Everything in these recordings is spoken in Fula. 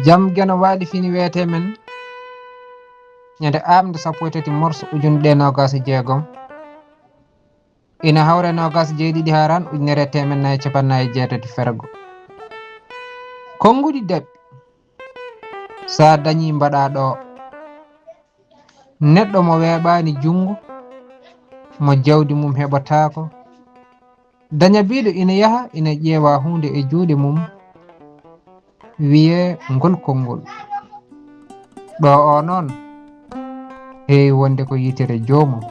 jam geno waɗi fini wiyete men ñande amde 13 morso ujunɗe 26 ina hawre 27 haran ujunere temen nayi capannayi jeetati fergo konngudi daɓɓi sa dañi mbaɗa ɗo neɗɗo mo weeɓani jungo mo jawdi mum heɓatako daña biɗo ina yaha ina ƴeewa hunde e juuɗe mum wiye ngol konngol ɗo o noon heewi wonde ko yitere joomum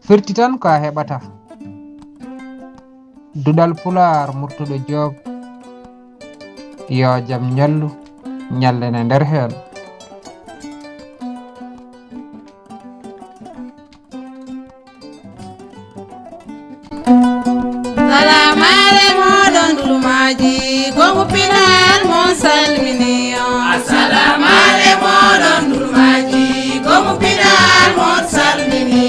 firti tan ko a heɓata duɗal pular murtuɗo joob yo jam ñallu ñallene nder heen salamale moɗon dulumaji gomu pinal mon salmini salamale moɗon dulumaji gomu pinal mon salmini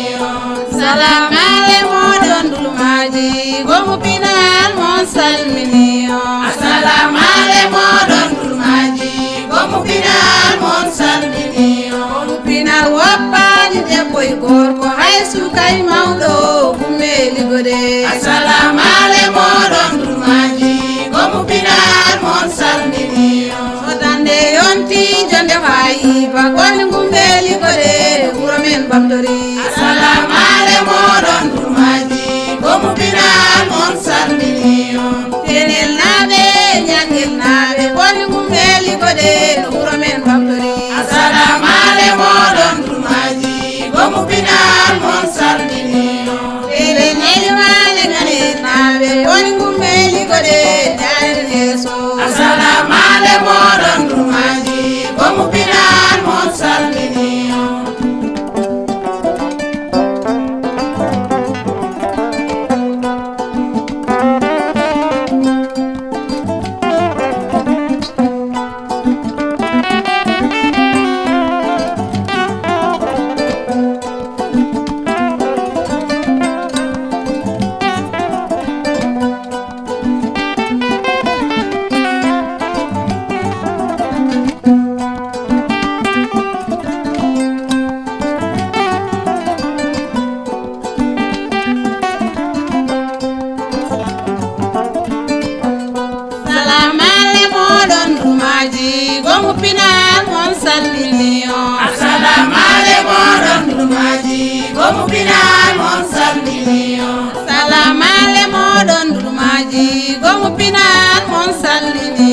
salamale moɗon dulumaji gomu pinal mon salmini salamale moɗon dulumaji gomu pinal mon salmini gomu pinal woppani debbo e gorko hay sukay mawɗo gummeli gode salamale moɗon dulumaji gomu pinal mon salmini sodande yonti jonde fayi bagol gumbeli gode wuro men bamdori salamale moɗon dulumaji gomu pinal mon salmini tenel naɓe ñangel naɓe gol gumbeli gode wuro men bamdori salamale moɗon dulumaji gomu pinal mon salmini tenel ñelimale gane naɓe gol gumbeli gode jaren yeso salamale moɗon dulumaji gomu pinal mon salmini salamale moɗon dulumaji gomu pinal mon salmini salamale moɗon dulumaji gomu pinal mon salmini salamale moɗon dulumaji gomu pinal mon salmini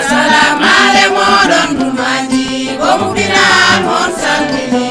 salamale moɗon dulumaji gomu pinal mon salmini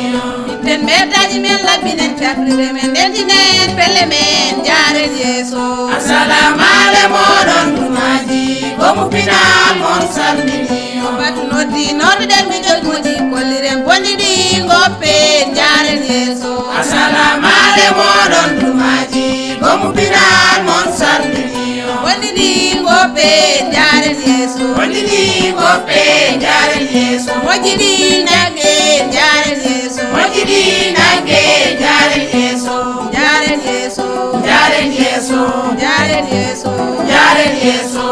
itten ɓeddaji men labbinen caklire men ndentinen pelle men jaren yeeso salamale moɗon dulumaji gomu pinal mon salmini batu noddi nodduɗen miɗol moƴi kolliren bonɗiɗi goppe jaren yeeso salamale moɗon dulumaji gomu pinal mon salmini bonɗiɗi goppe jaren yeeso bonɗiɗi goppe jaren yeeso moƴƴiɗi nagge jaren yeeso moƴƴiɗi nagge jaren yeeso jaren yeeso jaren yeeso jaren yeeso jaren yeeso